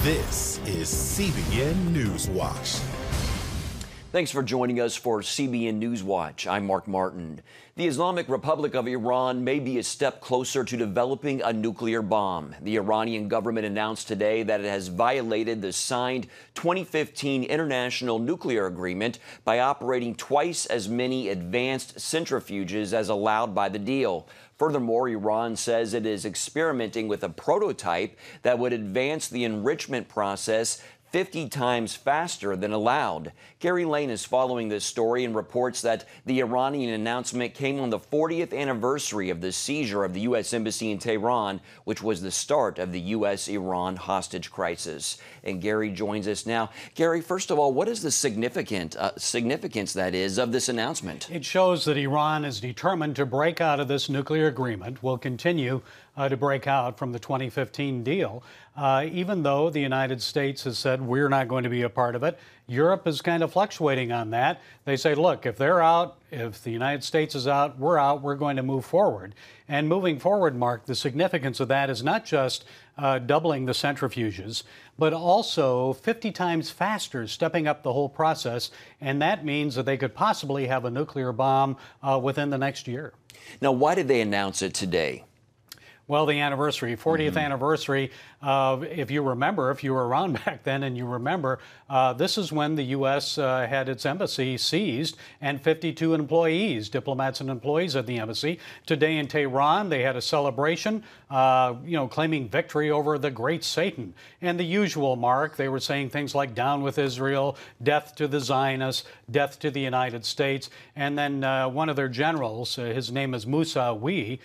This is CBN Newswatch. Thanks for joining us for CBN Newswatch. I'm Mark Martin. The Islamic Republic of Iran may be a step closer to developing a nuclear bomb. The Iranian government announced today that it has violated the signed 2015 international nuclear agreement by operating twice as many advanced centrifuges as allowed by the deal. Furthermore, Iran says it is experimenting with a prototype that would advance the enrichment process 50 times faster than allowed. Gary Lane is following this story and reports that the Iranian announcement came on the 40th anniversary of the seizure of the U.S. Embassy in Tehran, which was the start of the U.S.-Iran hostage crisis. And Gary joins us now. Gary, first of all, what is the significance that is of this announcement? It shows that Iran is determined to break out of this nuclear agreement, will continue to break out from the 2015 deal, even though the United States has said we're not going to be a part of it. Europe is kind of fluctuating on that. They say, look, if they're out, if the United States is out, we're going to move forward. And moving forward, Mark, the significance of that is not just doubling the centrifuges, but also 50 times faster, stepping up the whole process. And that means that they could possibly have a nuclear bomb within the next year. Now, why did they announce it today? Well, the anniversary, 40th anniversary. If you remember, if you were around back then and you remember, this is when the U.S. had its embassy seized and 52 employees, diplomats and employees at the embassy. Today in Tehran, they had a celebration, claiming victory over the great Satan. And the usual, Mark, they were saying things like down with Israel, death to the Zionists, death to the United States. And then one of their generals, his name is Mousawi,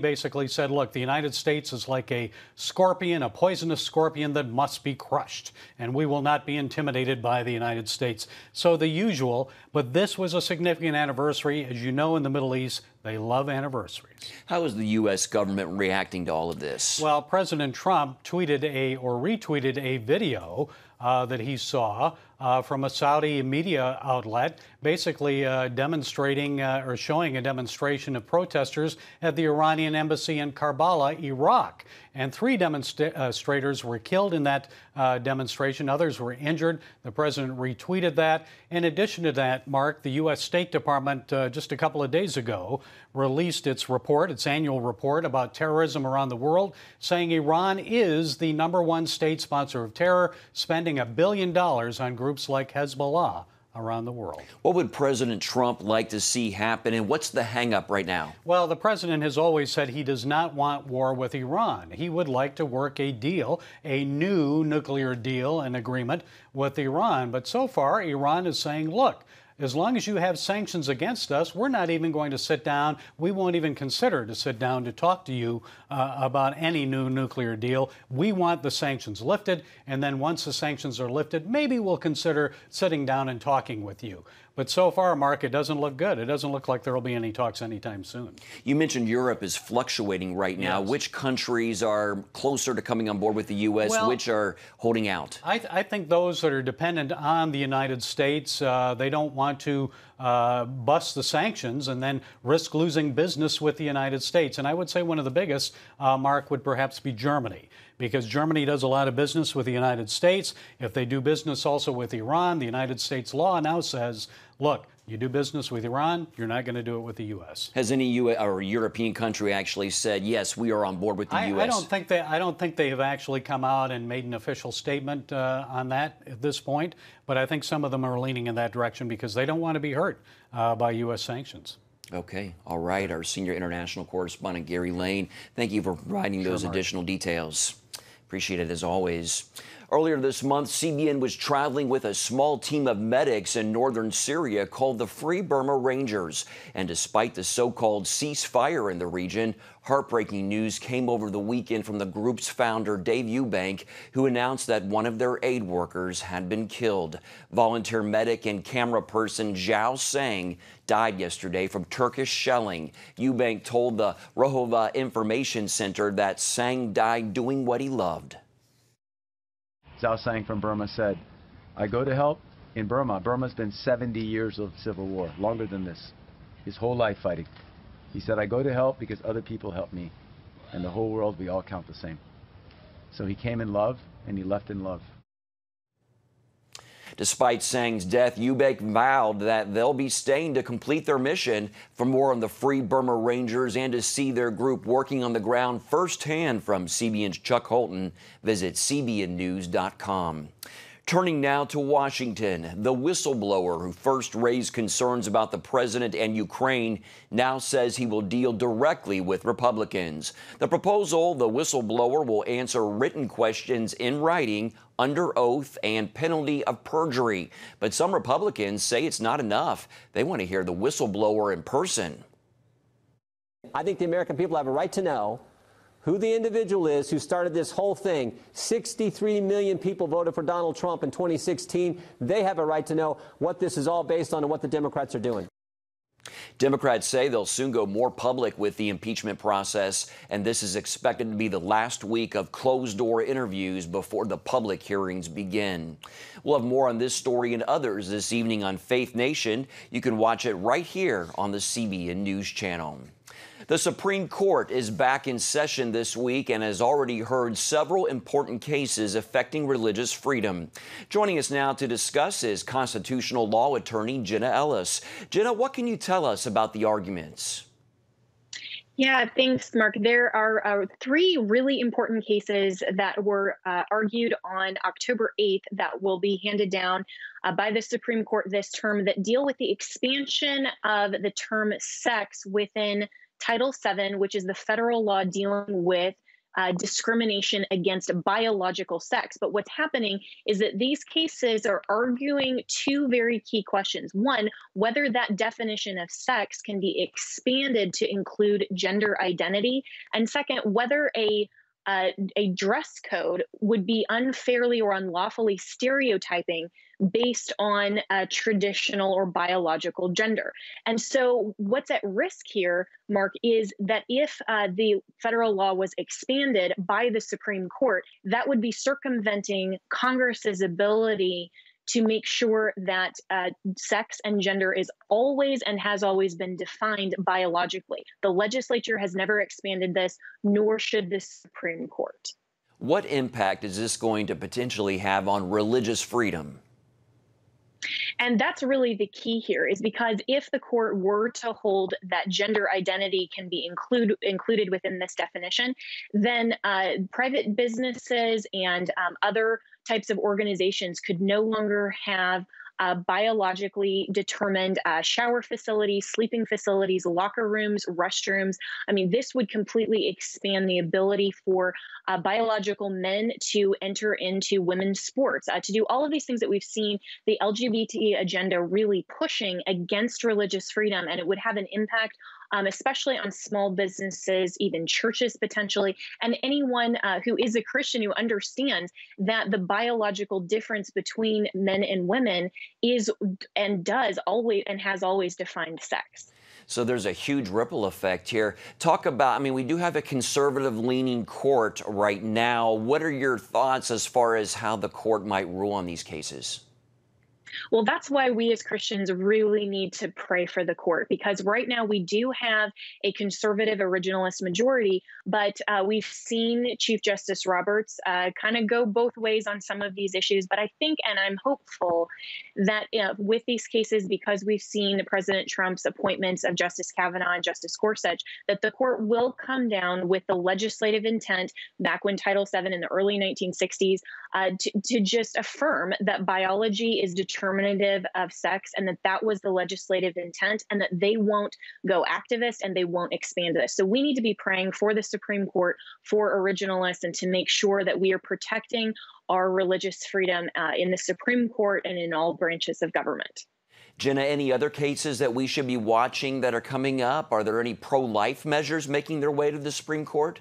basically said, look, the United States is like a scorpion, a poisonous scorpion that must be crushed, and we will not be intimidated by the United States. So the usual, but this was a significant anniversary. As you know, in the Middle East, they love anniversaries. How is the U.S. government reacting to all of this? Well, President Trump tweeted retweeted a video that he saw from a Saudi media outlet, basically demonstrating or showing a demonstration of protesters at the Iranian embassy in Karbala, Iraq. And 3 demonstrators were killed in that demonstration. Others were injured. The president retweeted that. In addition to that, Mark, the U.S. State Department just a couple of days ago released its annual report about terrorism around the world, saying Iran is the #1 state sponsor of terror, spending $1 billion on groups like Hezbollah around the world. What would President Trump like to see happen, and what's the hang-up right now? Well, the president has always said he does not want war with Iran. He would like to work a deal, a new nuclear deal, an agreement with Iran. But so far, Iran is saying, look, as long as you have sanctions against us, we're not even going to sit down. We won't even consider to sit down to talk to you about any new nuclear deal. We want the sanctions lifted, and then once the sanctions are lifted, maybe we'll consider sitting down and talking with you. But so far, Mark, it doesn't look good. It doesn't look like there will be any talks anytime soon. You mentioned Europe is fluctuating right now. Yes. Which countries are closer to coming on board with the U.S., which are holding out? I think those that are dependent on the United States, they don't want to bust the sanctions and then risk losing business with the United States. And I would say one of the biggest, Mark, would perhaps be Germany, because Germany does a lot of business with the United States. If they do business also with Iran, the United States law now says, look, you do business with Iran, you're not going to do it with the U.S. Has any or European country actually said, yes, we are on board with the U.S.? I don't think they have actually come out and made an official statement on that at this point, but I think some of them are leaning in that direction because they don't want to be hurt by U.S. sanctions. Okay. All right. Our senior international correspondent, Gary Lane, thank you for providing those additional details. Appreciate it as always. Earlier this month, CBN was traveling with a small team of medics in northern Syria called the Free Burma Rangers. And despite the so-called ceasefire in the region, heartbreaking news came over the weekend from the group's founder, Dave Eubank, who announced that one of their aid workers had been killed. Volunteer medic and camera person Zhao Sang died yesterday from Turkish shelling. Eubank told the Rohova Information Center that Sang died doing what he loved. Zhao Sang from Burma said, I go to help in Burma. Burma's been 70 years of civil war, longer than this, his whole life fighting. He said, I go to help because other people help me. And the whole world, we all count the same. So he came in love, and he left in love. Despite Sang's death, Ubaek vowed that they'll be staying to complete their mission. For more on the Free Burma Rangers and to see their group working on the ground firsthand from CBN's Chuck Holton, visit cbnnews.com. Turning now to Washington, the whistleblower who first raised concerns about the president and Ukraine now says he will deal directly with Republicans. The proposal, the whistleblower will answer written questions in writing under oath and penalty of perjury. But some Republicans say it's not enough. They want to hear the whistleblower in person. I think the American people have a right to know who the individual is who started this whole thing. 63 million people voted for Donald Trump in 2016. They have a right to know what this is all based on and what the Democrats are doing. Democrats say they'll soon go more public with the impeachment process, and this is expected to be the last week of closed-door interviews before the public hearings begin. We'll have more on this story and others this evening on Faith Nation. You can watch it right here on the CBN News Channel. The Supreme Court is back in session this week and has already heard several important cases affecting religious freedom. Joining us now to discuss is constitutional law attorney Jenna Ellis. Jenna, what can you tell us about the arguments? Yeah, thanks, Mark. There are three really important cases that were argued on October 8th that will be handed down by the Supreme Court this term that deal with the expansion of the term sex within Title VII, which is the federal law dealing with discrimination against biological sex. But what's happening is that these cases are arguing two very key questions. One, whether that definition of sex can be expanded to include gender identity. And second, whether a dress code would be unfairly or unlawfully stereotyping based on a traditional or biological gender. And so what's at risk here, Mark, is that if the federal law was expanded by the Supreme Court, that would be circumventing Congress's ability to make sure that sex and gender is always and has always been defined biologically. The legislature has never expanded this, nor should the Supreme Court. What impact is this going to potentially have on religious freedom? And that's really the key here, is because if the court were to hold that gender identity can be included within this definition, then private businesses and other types of organizations could no longer have biologically determined shower facilities, sleeping facilities, locker rooms, restrooms. I mean, this would completely expand the ability for biological men to enter into women's sports, to do all of these things that we've seen the LGBT agenda really pushing against religious freedom. And it would have an impact especially on small businesses, even churches potentially, and anyone who is a Christian who understands that the biological difference between men and women is and does always and has always defined sex. So there's a huge ripple effect here. Talk about, I mean, we do have a conservative-leaning court right now. What are your thoughts as far as how the court might rule on these cases? Well, that's why we as Christians really need to pray for the court, because right now we do have a conservative originalist majority, but we've seen Chief Justice Roberts kind of go both ways on some of these issues. But I think, and I'm hopeful, that with these cases, because we've seen President Trump's appointments of Justice Kavanaugh and Justice Gorsuch, that the court will come down with the legislative intent back when Title VII in the early 1960s to just affirm that biology is determinative of sex, and that was the legislative intent, and that they won't go activist and they won't expand this. So we need to be praying for the Supreme Court, for originalists, and to make sure that we are protecting our religious freedom in the Supreme Court and in all branches of government. Jenna, any other cases that we should be watching that are coming up? Are there any pro-life measures making their way to the Supreme Court?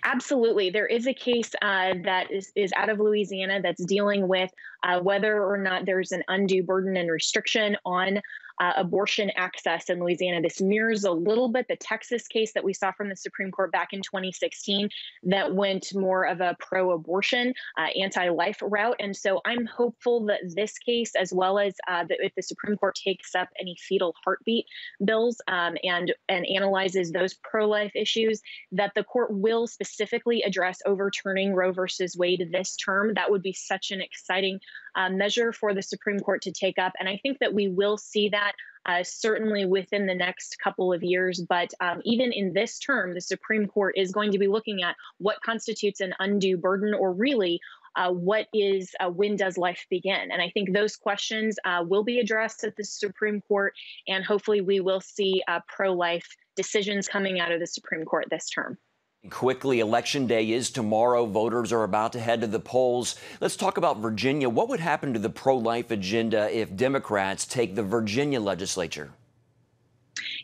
Absolutely. There is a case that is out of Louisiana that's dealing with whether or not there's an undue burden and restriction on abortion access in Louisiana. This mirrors a little bit the Texas case that we saw from the Supreme Court back in 2016 that went more of a pro-abortion, anti-life route. And so I'm hopeful that this case, as well as if the Supreme Court takes up any fetal heartbeat bills and analyzes those pro-life issues, that the court will specifically address overturning Roe versus Wade this term. That would be such an exciting measure for the Supreme Court to take up. And I think that we will see that certainly within the next couple of years. But even in this term, the Supreme Court is going to be looking at what constitutes an undue burden, or really what is when does life begin? And I think those questions will be addressed at the Supreme Court, and hopefully we will see pro-life decisions coming out of the Supreme Court this term. Quickly, Election Day is tomorrow. Voters are about to head to the polls. Let's talk about Virginia. What would happen to the pro-life agenda if Democrats take the Virginia legislature?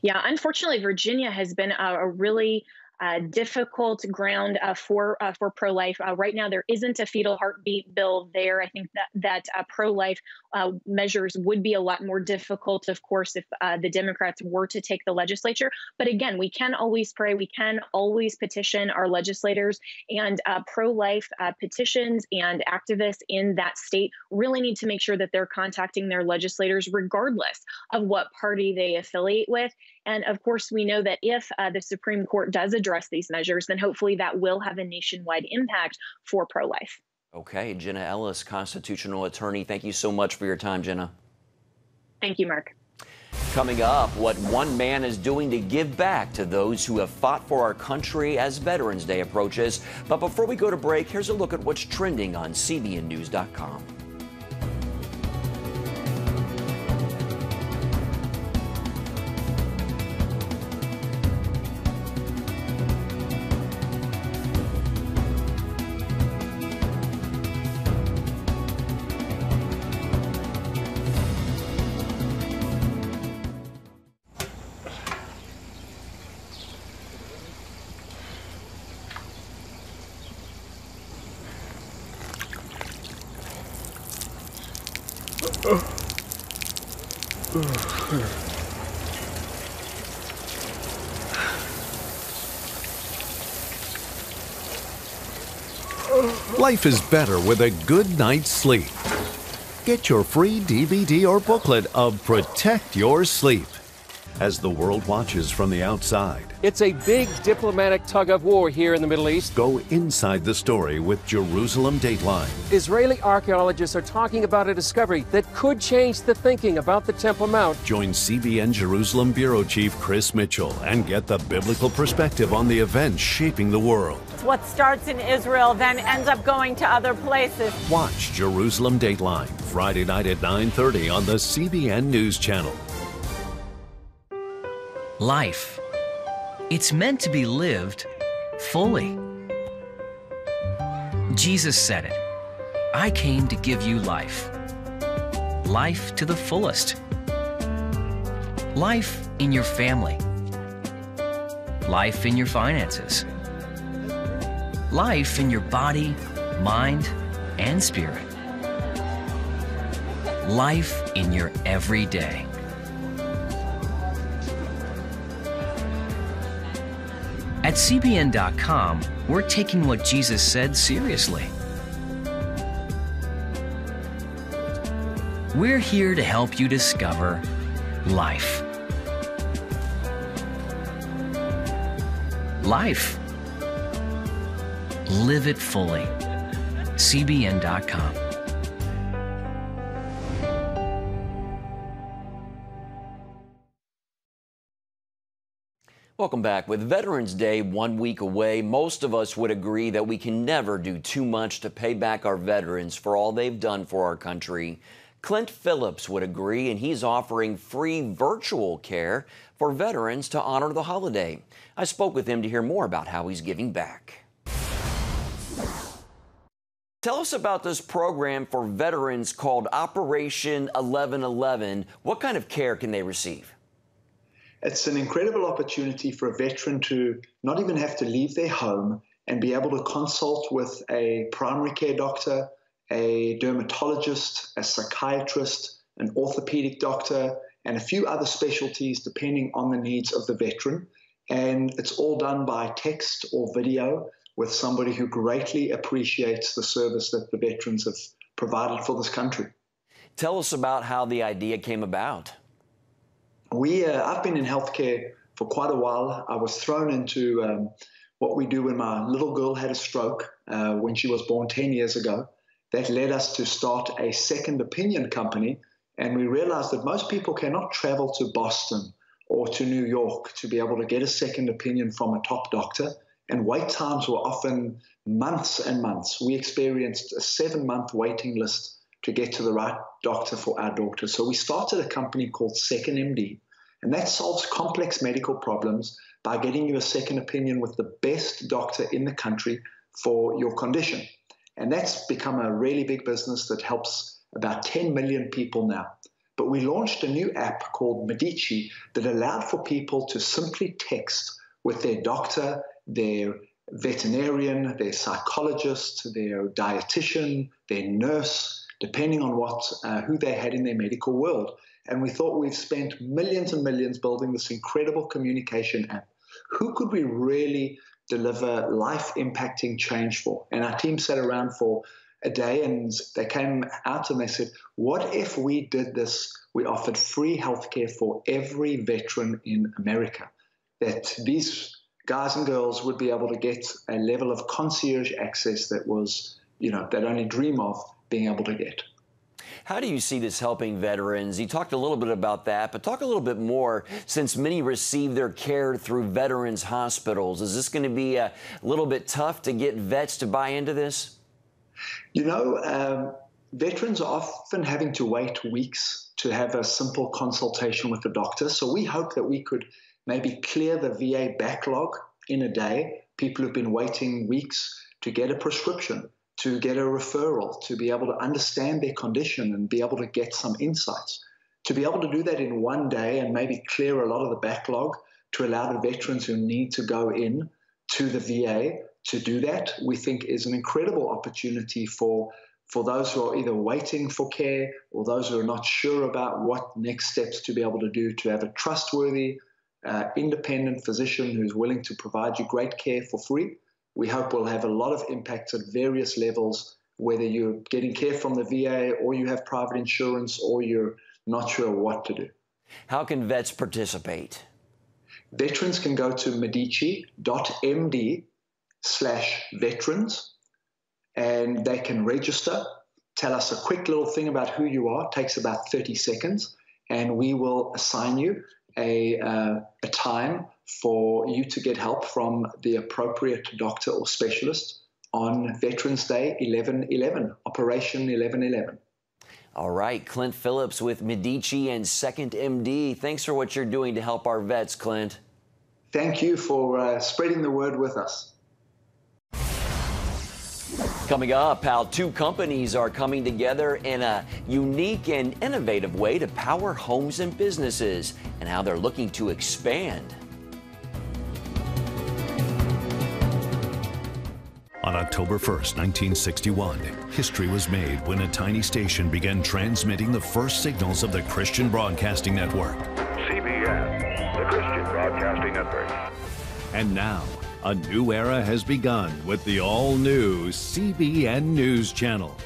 Yeah, unfortunately, Virginia has been a really difficult ground for pro-life. Right now, there isn't a fetal heartbeat bill there. I think that pro-life measures would be a lot more difficult, of course, if the Democrats were to take the legislature. But again, we can always pray. We can always petition our legislators, and pro-life petitions and activists in that state really need to make sure that they're contacting their legislators regardless of what party they affiliate with. And of course, we know that if the Supreme Court does address these measures, then hopefully that will have a nationwide impact for pro-life. Okay, Jenna Ellis, constitutional attorney. Thank you so much for your time, Jenna. Thank you, Mark. Coming up, what one man is doing to give back to those who have fought for our country as Veterans Day approaches. But before we go to break, here's a look at what's trending on CBNNews.com. Life is better with a good night's sleep. Get your free DVD or booklet of Protect Your Sleep as the world watches from the outside. It's a big diplomatic tug of war here in the Middle East. Go inside the story with Jerusalem Dateline. Israeli archaeologists are talking about a discovery that could change the thinking about the Temple Mount. Join CBN Jerusalem Bureau Chief Chris Mitchell and get the biblical perspective on the events shaping the world. What starts in Israel then ends up going to other places. Watch Jerusalem Dateline Friday night at 9:30 on the CBN News Channel. Life. It's meant to be lived fully. Jesus said it. I came to give you life. Life to the fullest. Life in your family. Life in your finances. Life in your body, mind, and spirit. Life in your everyday. At CBN.com, we're taking what Jesus said seriously. We're here to help you discover life. Life. Live it fully. CBN.com. Welcome back. With Veterans Day 1 week away, most of us would agree that we can never do too much to pay back our veterans for all they've done for our country. Clint Phillips would agree, and he's offering free virtual care for veterans to honor the holiday. I spoke with him to hear more about how he's giving back. Tell us about this program for veterans called Operation 1111. What kind of care can they receive? It's an incredible opportunity for a veteran to not even have to leave their home and be able to consult with a primary care doctor, a dermatologist, a psychiatrist, an orthopedic doctor, and a few other specialties depending on the needs of the veteran. And it's all done by text or video with somebody who greatly appreciates the service that the veterans have provided for this country. Tell us about how the idea came about. I've been in healthcare for quite a while. I was thrown into what we do when my little girl had a stroke when she was born 10 years ago. That led us to start a second opinion company, and we realized that most people cannot travel to Boston or to New York to be able to get a second opinion from a top doctor, and wait times were often months and months. We experienced a 7-month waiting list to get to the right doctor for our daughter. So we started a company called Second MD, and that solves complex medical problems by getting you a second opinion with the best doctor in the country for your condition. And that's become a really big business that helps about 10 million people now. But we launched a new app called Medici that allowed for people to simply text with their doctor, their veterinarian, their psychologist, their dietitian, their nurse, depending on who they had in their medical world. And we thought, we've spent millions and millions building this incredible communication app. Who could we really deliver life-impacting change for? And our team sat around for a day, and they came out and they said, what if we did this? We offered free healthcare for every veteran in America, that these guys and girls would be able to get a level of concierge access that was, they'd only dream of being able to get. How do you see this helping veterans? You talked a little bit about that, but talk a little bit more, since many receive their care through veterans hospitals. Is this going to be a little bit tough to get vets to buy into this? Veterans are often having to wait weeks to have a simple consultation with the doctor. So we hope that we could maybe clear the VA backlog in a day. People who've been waiting weeks to get a prescription, to get a referral, to be able to understand their condition and be able to get some insights. To be able to do that in one day and maybe clear a lot of the backlog to allow the veterans who need to go in to the VA to do that, we think is an incredible opportunity for those who are either waiting for care or those who are not sure about what next steps to be able to do, to have a trustworthy, independent physician who's willing to provide you great care for free. We hope will have a lot of impact at various levels, whether you're getting care from the VA or you have private insurance or you're not sure what to do. How can vets participate? Veterans can go to medici.md/veterans and they can register, tell us a quick little thing about who you are. It takes about 30 seconds, and we will assign you a time for you to get help from the appropriate doctor or specialist on Veterans Day 11/11, Operation 11/11. All right, Clint Phillips with Medici and Second MD. Thanks for what you're doing to help our vets, Clint. Thank you for spreading the word with us. Coming up, how two companies are coming together in a unique and innovative way to power homes and businesses, and how they're looking to expand. On October 1st, 1961, history was made when a tiny station began transmitting the first signals of the Christian Broadcasting Network. CBN, the Christian Broadcasting Network. And now, a new era has begun with the all-new CBN News Channel.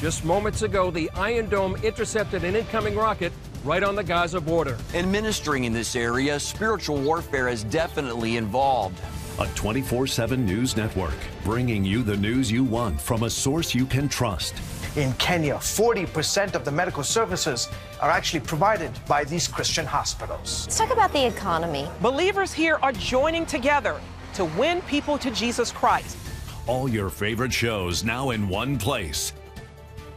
Just moments ago, the Iron Dome intercepted an incoming rocket right on the Gaza border. And ministering in this area, spiritual warfare is definitely involved. A 24/7 news network, bringing you the news you want from a source you can trust. In Kenya, 40% of the medical services are actually provided by these Christian hospitals. Let's talk about the economy. Believers here are joining together to win people to Jesus Christ. All your favorite shows now in one place.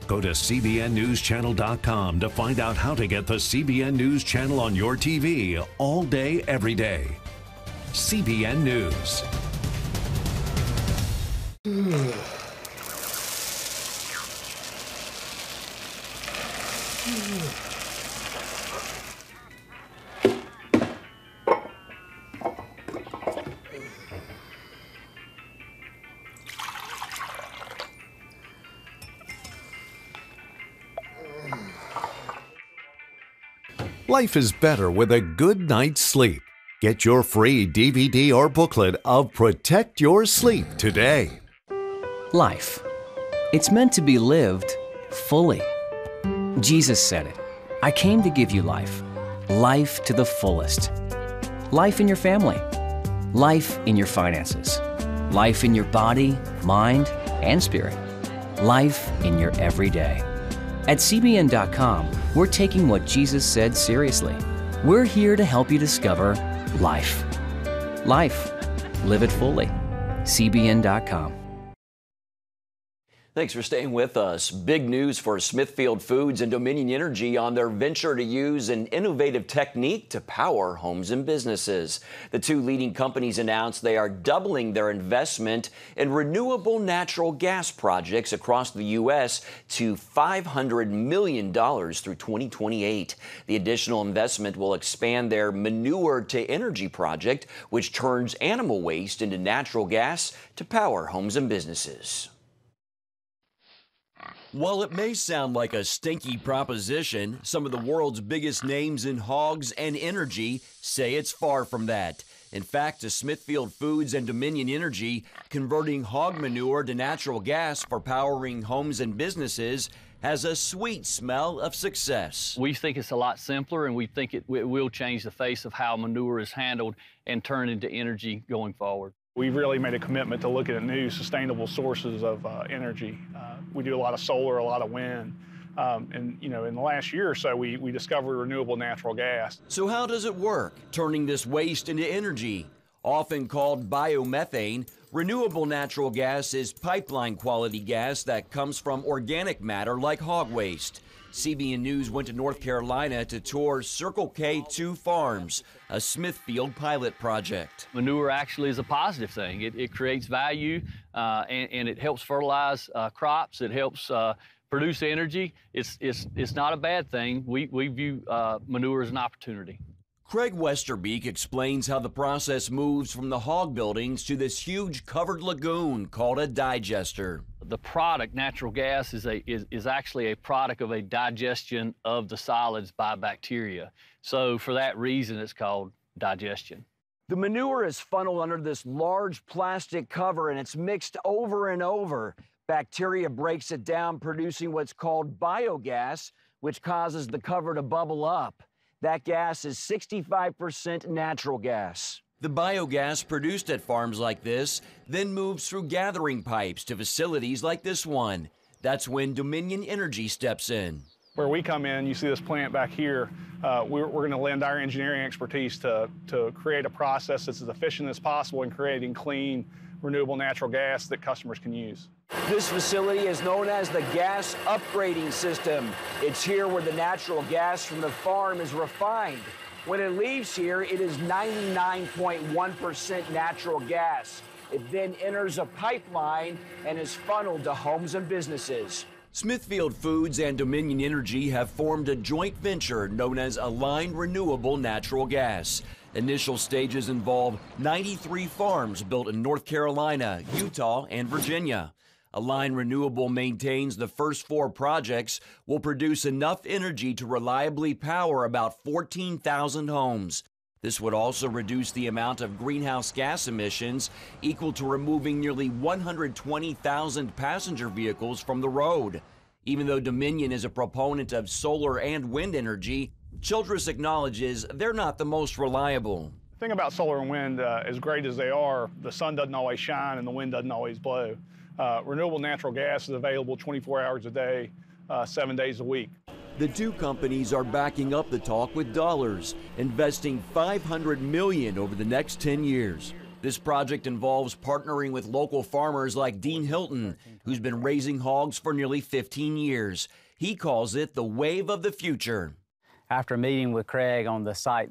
Go to cbnnewschannel.com to find out how to get the CBN News Channel on your TV all day, every day. CBN News. Life is better with a good night's sleep. Get your free DVD or booklet of Protect Your Sleep today. Life. It's meant to be lived fully. Jesus said it. I came to give you life. Life to the fullest. Life in your family. Life in your finances. Life in your body, mind, and spirit. Life in your everyday. At CBN.com, we're taking what Jesus said seriously. We're here to help you discover life. Life. Live it fully. CBN.com. Thanks for staying with us. Big news for Smithfield Foods and Dominion Energy on their venture to use an innovative technique to power homes and businesses. The two leading companies announced they are doubling their investment in renewable natural gas projects across the U.S. to $500 million through 2028. The additional investment will expand their manure to energy project, which turns animal waste into natural gas to power homes and businesses. While it may sound like a stinky proposition, some of the world's biggest names in hogs and energy say it's far from that. In fact, to Smithfield Foods and Dominion Energy, converting hog manure to natural gas for powering homes and businesses has a sweet smell of success. We think it's a lot simpler, and we think it will change the face of how manure is handled and turned into energy going forward. We've really made a commitment to looking at new sustainable sources of energy. We do a lot of solar, a lot of wind. And, you know, in the last year or so, we discovered renewable natural gas. So how does it work, turning this waste into energy? Often called biomethane, renewable natural gas is pipeline quality gas that comes from organic matter like hog waste. CBN News went to North Carolina to tour Circle K2 Farms, a Smithfield pilot project. Manure actually is a positive thing. It creates value and it helps fertilize crops. It helps produce energy. It's not a bad thing. We view manure as an opportunity. Craig Westerbeek explains how the process moves from the hog buildings to this huge covered lagoon called a digester. The product, natural gas, is actually a product of a digestion of the solids by bacteria. So for that reason, it's called digestion. The manure is funneled under this large plastic cover and it's mixed over and over. Bacteria breaks it down, producing what's called biogas, which causes the cover to bubble up. That gas is 65% natural gas. The biogas produced at farms like this then moves through gathering pipes to facilities like this one. That's when Dominion Energy steps in. Where we come in, you see this plant back here, we're going to lend our engineering expertise to create a process that's as efficient as possible in creating clean, renewable natural gas that customers can use. This facility is known as the gas upgrading system. It's here where the natural gas from the farm is refined. When it leaves here, it is 99.1% natural gas. It then enters a pipeline and is funneled to homes and businesses. Smithfield Foods and Dominion Energy have formed a joint venture known as Aligned Renewable Natural Gas. Initial stages involve 93 farms built in North Carolina, Utah, and Virginia. Aligned Renewable maintains the first 4 projects will produce enough energy to reliably power about 14,000 homes. This would also reduce the amount of greenhouse gas emissions equal to removing nearly 120,000 passenger vehicles from the road. Even though Dominion is a proponent of solar and wind energy, Childress acknowledges they're not the most reliable. The thing about solar and wind, as great as they are, the sun doesn't always shine and the wind doesn't always blow. Renewable natural gas is available 24 hours a day, 7 days a week. The two companies are backing up the talk with dollars, investing $500 million over the next 10 years. This project involves partnering with local farmers like Dean Hilton, who's been raising hogs for nearly 15 years. He calls it the wave of the future. After meeting with Craig on the site,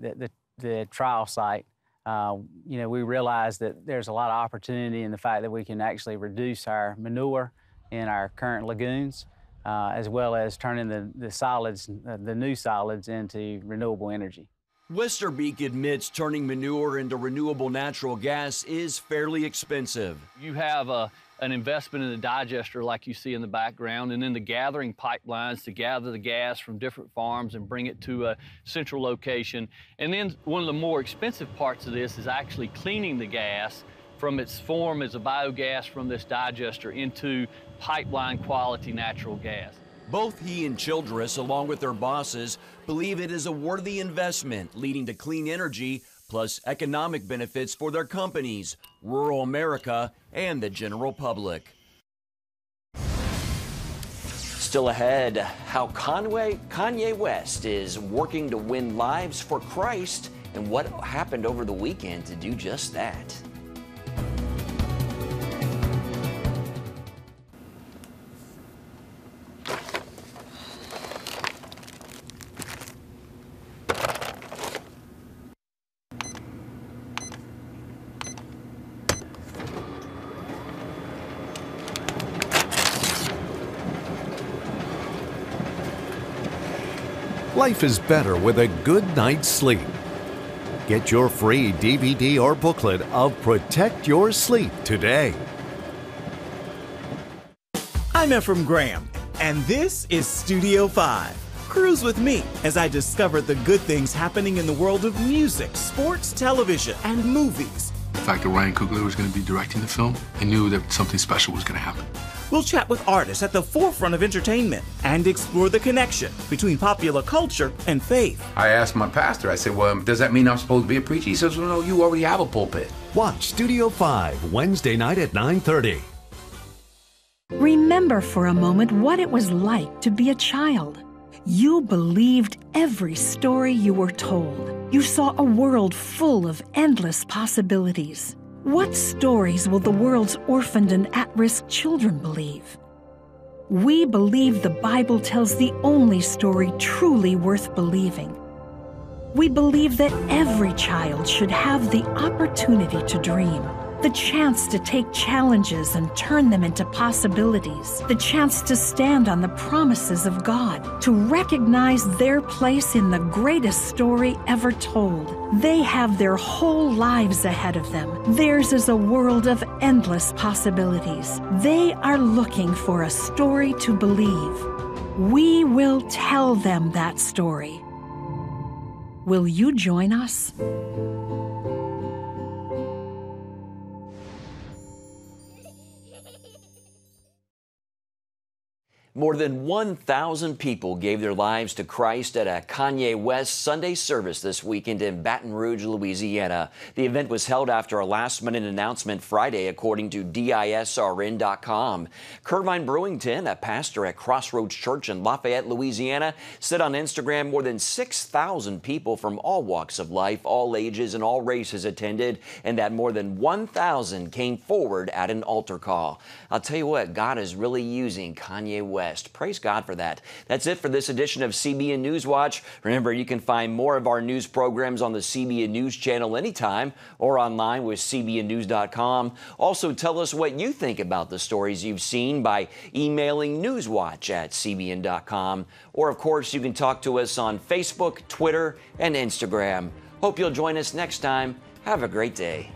the trial site, you know, we realized that there's a lot of opportunity in the fact that we can actually reduce our manure in our current lagoons, as well as turning the solids, the new solids, into renewable energy. Westerbeek admits turning manure into renewable natural gas is fairly expensive. You have an investment in the digester like you see in the background, and then the gathering pipelines to gather the gas from different farms and bring it to a central location. And then one of the more expensive parts of this is actually cleaning the gas from its form as a biogas from this digester into pipeline quality natural gas. Both he and Childress, along with their bosses, believe it is a worthy investment leading to clean energy plus economic benefits for their companies, rural America, and the general public. Still ahead, how Kanye West is working to win lives for Christ and what happened over the weekend to do just that. Life is better with a good night's sleep. Get your free DVD or booklet of Protect Your Sleep today. I'm Ephraim Graham, and this is Studio 5. Cruise with me as I discover the good things happening in the world of music, sports, television, and movies. The fact that Ryan Coogler was going to be directing the film, I knew that something special was going to happen. We'll chat with artists at the forefront of entertainment and explore the connection between popular culture and faith. I asked my pastor, I said, well, does that mean I'm supposed to be a preacher? He says, well, no, you already have a pulpit. Watch Studio 5 Wednesday night at 9:30. Remember for a moment what it was like to be a child. You believed every story you were told. You saw a world full of endless possibilities. What stories will the world's orphaned and at-risk children believe? We believe the Bible tells the only story truly worth believing. We believe that every child should have the opportunity to dream, the chance to take challenges and turn them into possibilities, the chance to stand on the promises of God, to recognize their place in the greatest story ever told. They have their whole lives ahead of them. Theirs is a world of endless possibilities. They are looking for a story to believe. We will tell them that story. Will you join us? More than 1,000 people gave their lives to Christ at a Kanye West Sunday service this weekend in Baton Rouge, Louisiana. The event was held after a last-minute announcement Friday, according to DISRN.com. Curvine Brewington, a pastor at Crossroads Church in Lafayette, Louisiana, said on Instagram more than 6,000 people from all walks of life, all ages, and all races attended, and that more than 1,000 came forward at an altar call. I'll tell you what, God is really using Kanye West. Praise God for that. That's it for this edition of CBN Newswatch. Remember, you can find more of our news programs on the CBN News channel anytime or online with cbnnews.com. Also, tell us what you think about the stories you've seen by emailing newswatch@cbn.com. Or, of course, you can talk to us on Facebook, Twitter, and Instagram. Hope you'll join us next time. Have a great day.